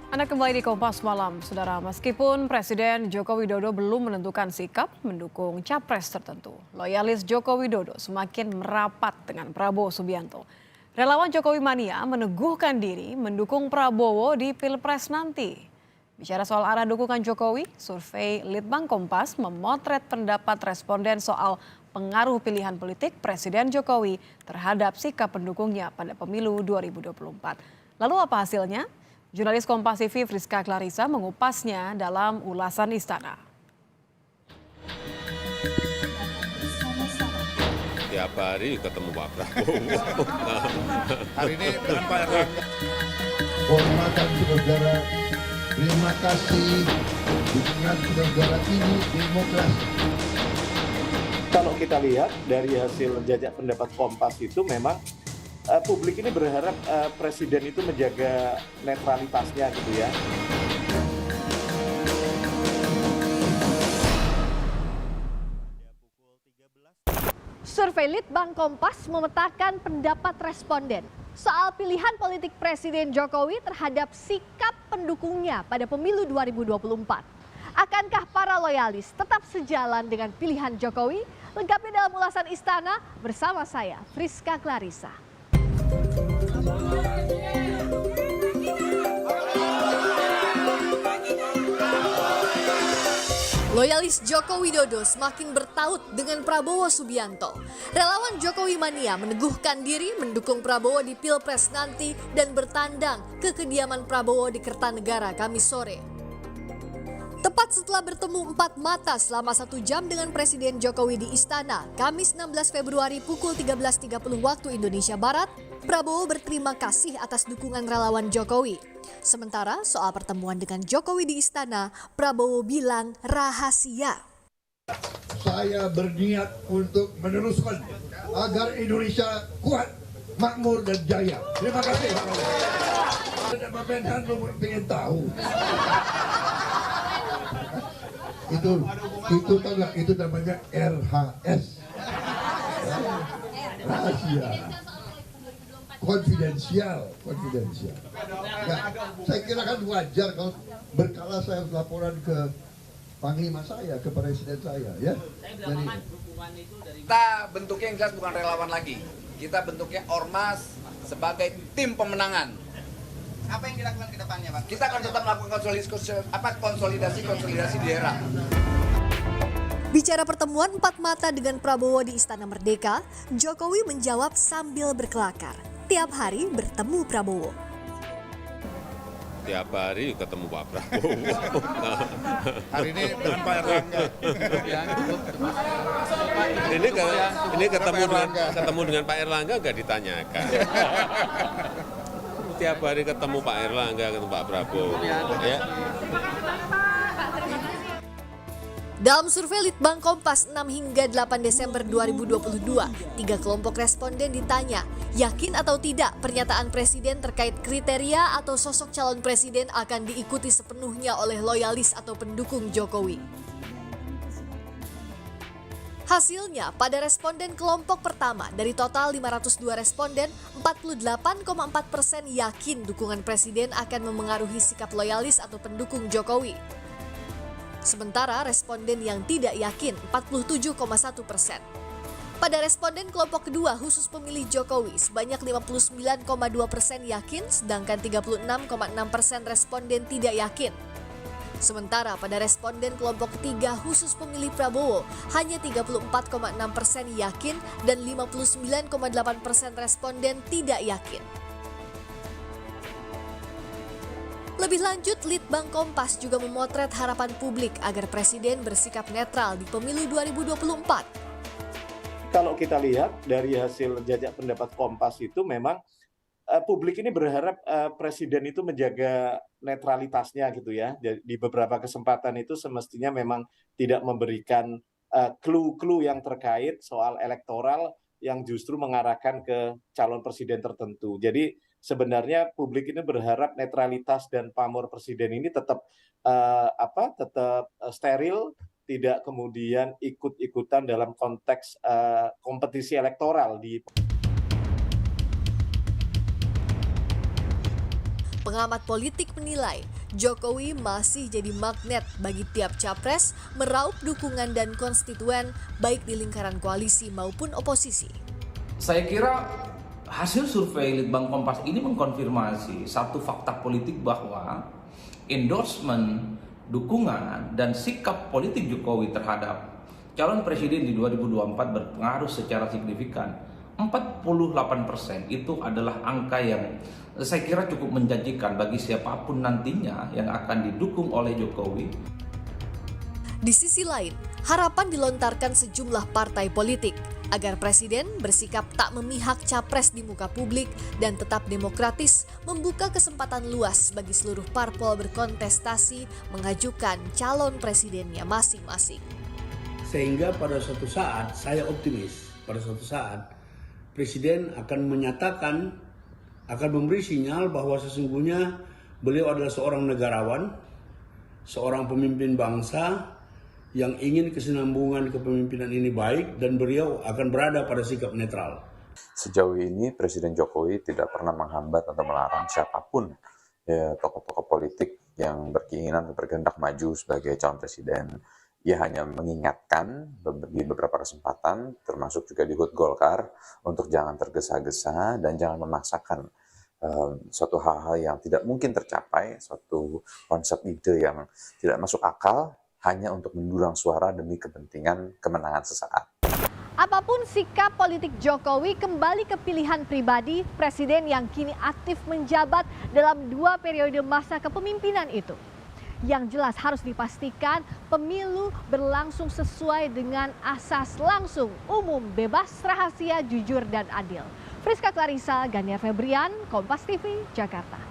Anda kembali di Kompas Malam, Saudara. Meskipun Presiden Joko Widodo belum menentukan sikap mendukung capres tertentu, loyalis Joko Widodo semakin merapat dengan Prabowo Subianto. Relawan Jokowi Mania meneguhkan diri mendukung Prabowo di Pilpres nanti. Bicara soal arah dukungan Jokowi, survei Litbang Kompas memotret pendapat responden soal pengaruh pilihan politik Presiden Jokowi terhadap sikap pendukungnya pada pemilu 2024. Lalu apa hasilnya? Jurnalis Kompas TV Friska Clarissa mengupasnya dalam ulasan Istana. Tiap hari ketemu Pak Prabowo. Hari ini dengan Pak Erlangga. Hormatan saudara, terima kasih dukungan saudara ini demokrasi. Kalau kita lihat dari hasil jajak pendapat Kompas itu memang publik ini berharap presiden itu menjaga netralitasnya gitu ya. Survei Litbang Kompas memetakan pendapat responden soal pilihan politik Presiden Jokowi terhadap sikap pendukungnya pada pemilu 2024. Akankah para loyalis tetap sejalan dengan pilihan Jokowi? Lengkapnya dalam ulasan Istana bersama saya, Friska Clarissa. Loyalis Joko Widodo semakin bertaut dengan Prabowo Subianto. Relawan Jokowi Mania meneguhkan diri mendukung Prabowo di Pilpres nanti dan bertandang ke kediaman Prabowo di Kertanegara Kamis sore. Tepat setelah bertemu empat mata selama 1 jam dengan Presiden Jokowi di Istana, Kamis 16 Februari pukul 13.30 waktu Indonesia Barat, Prabowo berterima kasih atas dukungan relawan Jokowi. Sementara soal pertemuan dengan Jokowi di Istana, Prabowo bilang rahasia. Saya berniat untuk meneruskan agar Indonesia kuat, makmur dan jaya. Terima kasih Pak Prabowo. Ada Pak Menhan pengen tahu. Itu tahu nggak? Itu namanya RHS. Rahasia. Konfidensial. Nah, saya kira kan wajar kalau berkala saya harus laporan ke panglima saya, ke presiden saya, ya. Jadi, Kita bentuknya yang jelas bukan relawan lagi. Kita bentuknya ormas sebagai tim pemenangan. Apa yang dilakukan ke depannya, Pak? Kita akan tetap melakukan konsolidasi di daerah. Bicara pertemuan empat mata dengan Prabowo di Istana Merdeka, Jokowi menjawab sambil berkelakar. Tiap hari bertemu Prabowo. Tiap hari ketemu Pak Prabowo. Hari ini dengan Pak Erlangga. ini ketemu dengan Pak Erlangga nggak ditanyakan. Tiap hari ketemu Pak Erlangga, ketemu Pak Prabowo. Ya. Dalam survei Litbang Kompas 6 hingga 8 Desember 2022, 3 kelompok responden ditanya, yakin atau tidak pernyataan presiden terkait kriteria atau sosok calon presiden akan diikuti sepenuhnya oleh loyalis atau pendukung Jokowi. Hasilnya, pada responden kelompok pertama dari total 502 responden, 48,4% yakin dukungan presiden akan memengaruhi sikap loyalis atau pendukung Jokowi. Sementara responden yang tidak yakin 47,1%. Pada responden kelompok kedua khusus pemilih Jokowi sebanyak 59,2% yakin, sedangkan 36,6% responden tidak yakin. Sementara pada responden kelompok ketiga khusus pemilih Prabowo hanya 34,6% yakin dan 59,8% responden tidak yakin. Lebih lanjut, Litbang Kompas juga memotret harapan publik agar presiden bersikap netral di pemilu 2024. Kalau kita lihat dari hasil jajak pendapat Kompas itu memang publik ini berharap presiden itu menjaga netralitasnya gitu ya. Di beberapa kesempatan itu semestinya memang tidak memberikan clue-clue yang terkait soal elektoral yang justru mengarahkan ke calon presiden tertentu. Jadi sebenarnya publik ini berharap netralitas dan pamor presiden ini tetap steril, tidak kemudian ikut-ikutan dalam konteks kompetisi elektoral di Pengamat politik menilai Jokowi masih jadi magnet bagi tiap capres meraup dukungan dan konstituen baik di lingkaran koalisi maupun oposisi. Saya kira hasil survei Litbang Kompas ini mengkonfirmasi satu fakta politik bahwa endorsement, dukungan, dan sikap politik Jokowi terhadap calon presiden di 2024 berpengaruh secara signifikan. 48% itu adalah angka yang saya kira cukup menjanjikan bagi siapapun nantinya yang akan didukung oleh Jokowi. Di sisi lain, harapan dilontarkan sejumlah partai politik agar presiden bersikap tak memihak capres di muka publik dan tetap demokratis, membuka kesempatan luas bagi seluruh parpol berkontestasi mengajukan calon presidennya masing-masing. Sehingga pada suatu saat, saya optimis, pada suatu saat presiden akan menyatakan, akan memberi sinyal bahwa sesungguhnya beliau adalah seorang negarawan, seorang pemimpin bangsa yang ingin kesinambungan kepemimpinan ini baik, dan beliau akan berada pada sikap netral. Sejauh ini Presiden Jokowi tidak pernah menghambat atau melarang siapapun tokoh-tokoh politik yang berkeinginan berkehendak maju sebagai calon presiden. Ia hanya mengingatkan di beberapa kesempatan, termasuk juga di HUT Golkar, untuk jangan tergesa-gesa dan jangan memaksakan suatu hal-hal yang tidak mungkin tercapai, suatu konsep ide yang tidak masuk akal, hanya untuk mendulang suara demi kepentingan kemenangan sesaat. Apapun sikap politik Jokowi, kembali ke pilihan pribadi presiden yang kini aktif menjabat dalam 2 periode masa kepemimpinan itu. Yang jelas harus dipastikan pemilu berlangsung sesuai dengan asas langsung, umum, bebas, rahasia, jujur, dan adil. Friska Clarissa, Gania Febrian, Kompas TV, Jakarta.